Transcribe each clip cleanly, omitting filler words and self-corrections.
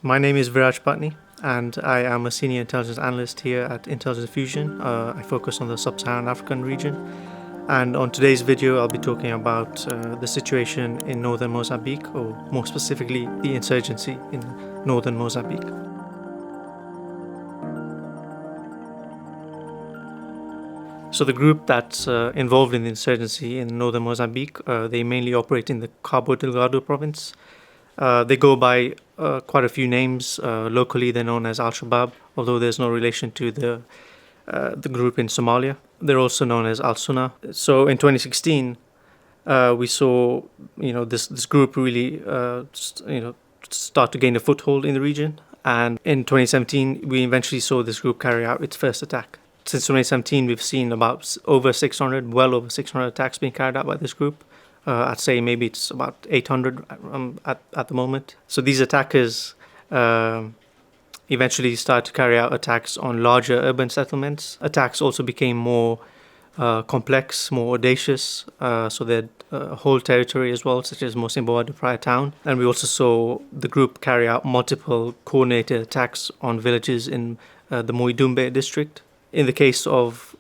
My name is Viraj Pattni, and I am a senior intelligence analyst here at Intelligence Fusion. I focus on the sub-Saharan African region. And on today's video, I'll be talking about the situation in northern Mozambique, or more specifically, the insurgency in northern Mozambique. So the group that's involved in the insurgency in northern Mozambique, they mainly operate in the Cabo Delgado province. They go by quite a few names. Locally, they're known as Al-Shabab, although there's no relation to the group in Somalia. They're also known as Al-Sunnah. So in 2016, we saw this group really start to gain a foothold in the region. And in 2017, we eventually saw this group carry out its first attack. Since 2017, we've seen well over 600 attacks being carried out by this group. I'd say maybe it's about 800 at the moment. So these attackers eventually started to carry out attacks on larger urban settlements. Attacks also became more complex, more audacious. So they had a whole territory as well, such as Mozambique town. And we also saw the group carry out multiple coordinated attacks on villages in the Muidumbe district. In the case of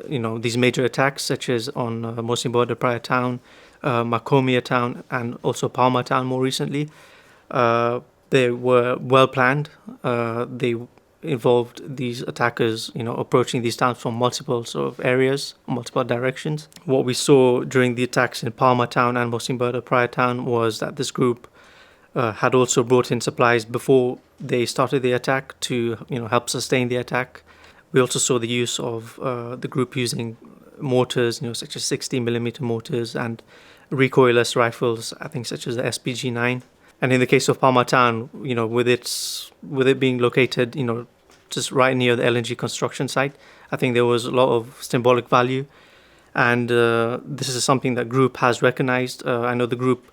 these major attacks, such as on Mozambique town, Macomia town, and also Palma town more recently, they were well planned. They involved these attackers, approaching these towns from multiple sort of areas, multiple directions. What we saw during the attacks in Palma town and Mozambique town was that this group had also brought in supplies before they started the attack to help sustain the attack. We also saw the use of the group using mortars, such as 60mm mortars and recoilless rifles, I think such as the SPG-9. And in the case of Palma town, with it being located, just right near the LNG construction site, I think there was a lot of symbolic value. And this is something that group has recognized. I know the group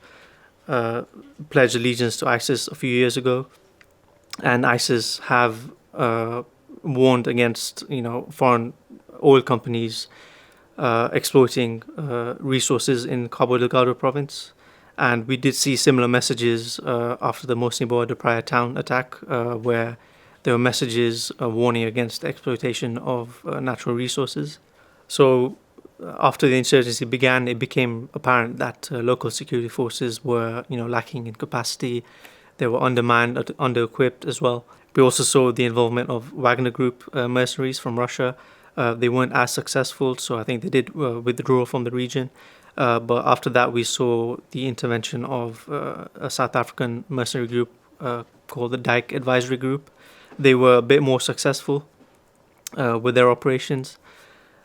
pledged allegiance to ISIS a few years ago, and ISIS have warned against foreign oil companies exploiting resources in Cabo Delgado province. And we did see similar messages after the Mozambique town attack, where there were messages warning against the exploitation of natural resources. So after the insurgency began, it became apparent that local security forces were lacking in capacity. They were undermanned, under-equipped as well. We also saw the involvement of Wagner Group mercenaries from Russia. They weren't as successful, so I think they did withdraw from the region. But after that, we saw the intervention of a South African mercenary group called the Dyke Advisory Group. They were a bit more successful with their operations.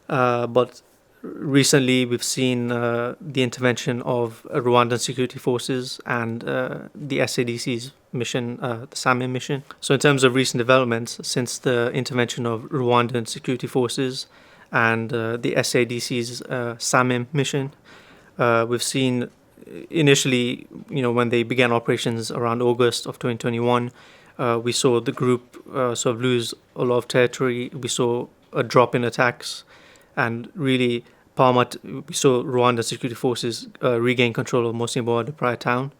But recently, we've seen the intervention of Rwandan security forces and the SADC's mission, the SAMIM mission. So in terms of recent developments, since the intervention of Rwandan security forces and the SADC's SAMIM mission, we've seen initially, when they began operations around August of 2021, we saw the group sort of lose a lot of territory. We saw a drop in attacks, and really we saw Rwandan security forces regain control of Mozambique town.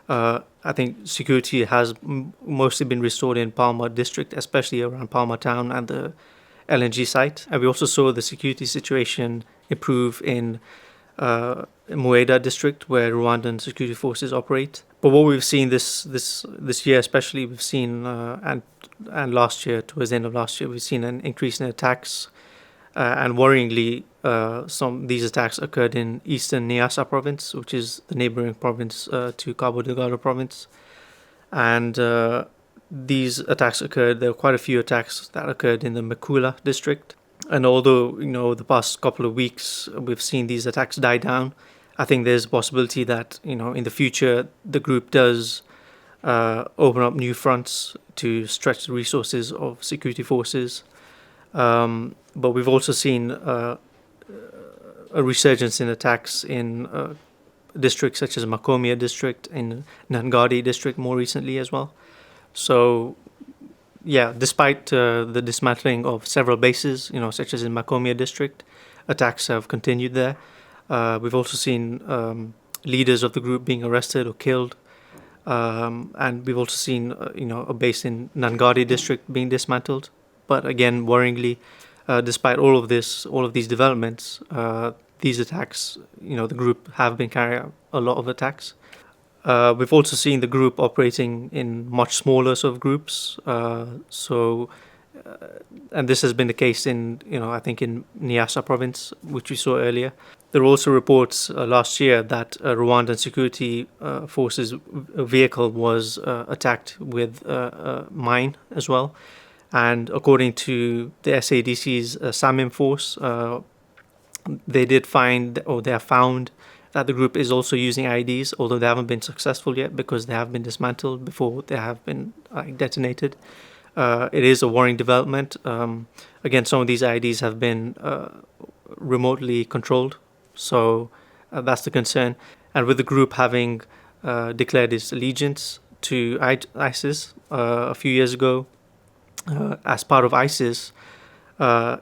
I think security has mostly been restored in Palma district, especially around Palma town and the LNG site. And we also saw the security situation improve in Mueda district, where Rwandan security forces operate. But what we've seen this year, especially, we've seen and last year, towards the end of last year, we've seen an increase in attacks. And worryingly, these attacks occurred in eastern Niassa province, which is the neighbouring province to Cabo Delgado province. And these attacks occurred, there were quite a few attacks that occurred in the Mekula district. And although, the past couple of weeks, we've seen these attacks die down, I think there's a possibility that, in the future, the group does open up new fronts to stretch the resources of security forces. But we've also seen a resurgence in attacks in districts such as Macomia district, in Nangadi district more recently as well. So, yeah, despite the dismantling of several bases, such as in Macomia district, attacks have continued there. We've also seen leaders of the group being arrested or killed. And we've also seen, a base in Nangadi district being dismantled. But again, worryingly, despite all of these developments, these attacks, the group have been carrying out a lot of attacks. We've also seen the group operating in much smaller sort of groups. And this has been the case in, I think in Niassa province, which we saw earlier. There were also reports last year that a Rwandan security forces vehicle was attacked with a mine as well. And according to the SADC's SAMIM force, they have found that the group is also using IEDs, although they haven't been successful yet because they have been dismantled before they have been detonated. It is a worrying development. Again, some of these IEDs have been remotely controlled, so that's the concern. And with the group having declared its allegiance to ISIS a few years ago, as part of ISIS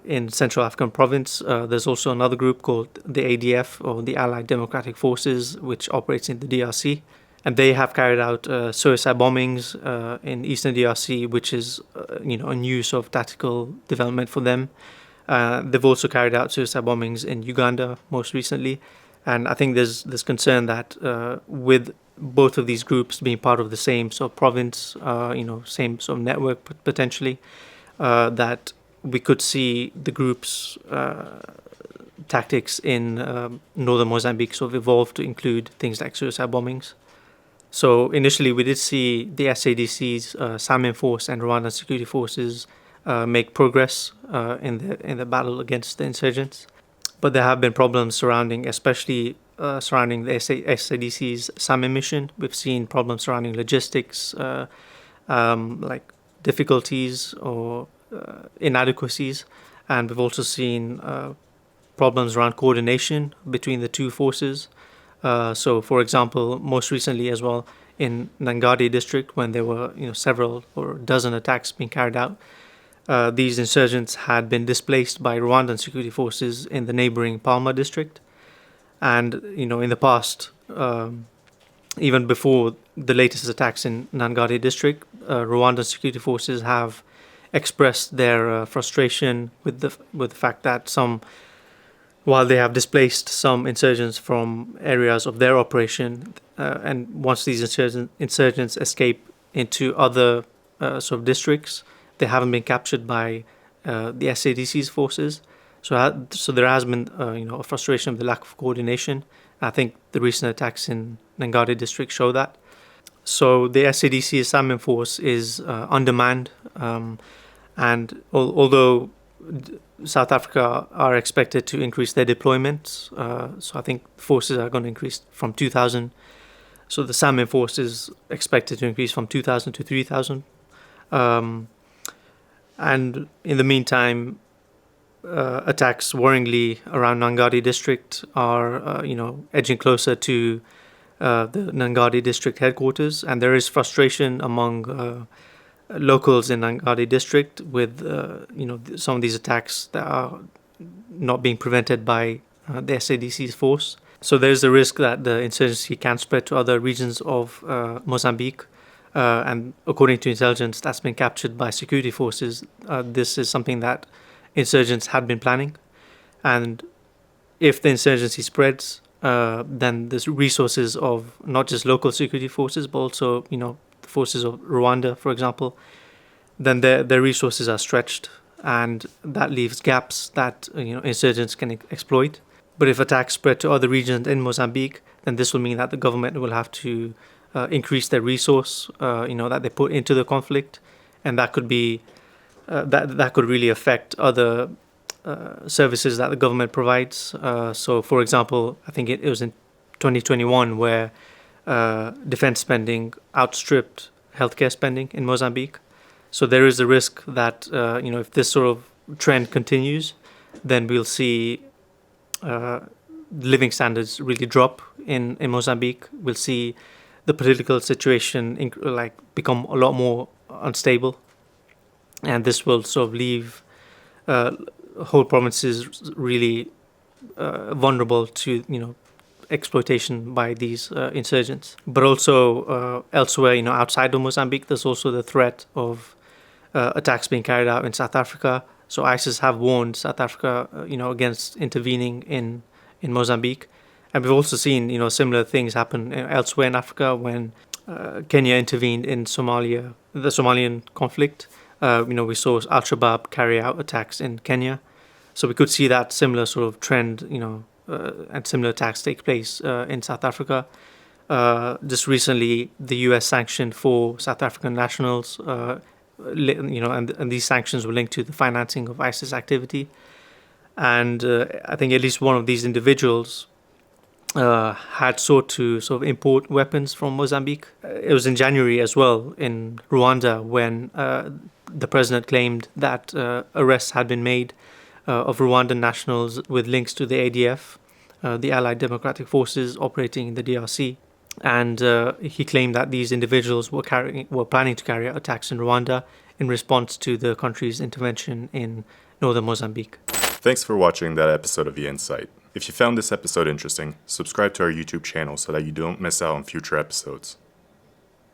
in Central African Province, there's also another group called the ADF, or the Allied Democratic Forces, which operates in the DRC. And they have carried out suicide bombings in eastern DRC, which is a new sort of tactical development for them. They've also carried out suicide bombings in Uganda most recently. And I think there's concern that with both of these groups being part of the same sort of province, same sort of network potentially, that we could see the group's tactics in northern Mozambique sort of evolve to include things like suicide bombings. So initially we did see the SADC's SAMIM force and Rwandan security forces make progress in the battle against the insurgents. But there have been problems especially surrounding the SADC's SAMIM mission. We've seen problems surrounding logistics, like difficulties or inadequacies. And we've also seen problems around coordination between the two forces. So, for example, most recently as well in Nangadi district, when there were several or a dozen attacks being carried out, these insurgents had been displaced by Rwandan security forces in the neighbouring Palma district. And in the past, even before the latest attacks in Nangadi district, Rwandan security forces have expressed their frustration with the fact that while they have displaced some insurgents from areas of their operation, and once these insurgents escape into other sort of districts, they haven't been captured by the SADC's forces. So there has been a frustration of the lack of coordination. I think the recent attacks in Nangadi district show that. So the SADC's SAMIM force is undermanned, and although South Africa are expected to increase their deployments. So I think forces are going to increase from 2,000. So the SAMIM force is expected to increase from 2,000 to 3,000. And in the meantime, attacks worryingly around Nangadi district are, edging closer to the Nangadi district headquarters. And there is frustration among locals in Nangadi district with some of these attacks that are not being prevented by the SADC's force. So there's a risk that the insurgency can spread to other regions of Mozambique. And according to intelligence that's been captured by security forces, this is something that insurgents had been planning. And if the insurgency spreads, then the resources of not just local security forces, but also, the forces of Rwanda, for example, then their resources are stretched, and that leaves gaps that insurgents can exploit. But if attacks spread to other regions in Mozambique, then this will mean that the government will have to increase their resource, that they put into the conflict, and that could be that could really affect other services that the government provides. So, for example, I think it was in 2021 where defense spending outstripped healthcare spending in Mozambique. So there is a risk that if this sort of trend continues, then we'll see living standards really drop in Mozambique. We'll see the political situation become a lot more unstable, and this will sort of leave whole provinces really vulnerable to exploitation by these insurgents. But also elsewhere, outside of Mozambique, there's also the threat of attacks being carried out in South Africa. So ISIS have warned South Africa, against intervening in Mozambique. And we've also seen, similar things happen elsewhere in Africa when Kenya intervened in Somalia, the Somalian conflict. We saw AlShabab carry out attacks in Kenya. So we could see that similar sort of trend, and similar attacks take place in South Africa. Just recently, the US sanctioned 4 South African nationals, and these sanctions were linked to the financing of ISIS activity. And I think at least one of these individuals had sought to sort of import weapons from Mozambique. It was in January as well in Rwanda when the president claimed that arrests had been made of Rwandan nationals with links to the ADF, the Allied Democratic Forces operating in the DRC. And he claimed that these individuals were planning to carry out attacks in Rwanda in response to the country's intervention in northern Mozambique. Thanks for watching that episode of The Insight. If you found this episode interesting, subscribe to our YouTube channel so that you don't miss out on future episodes.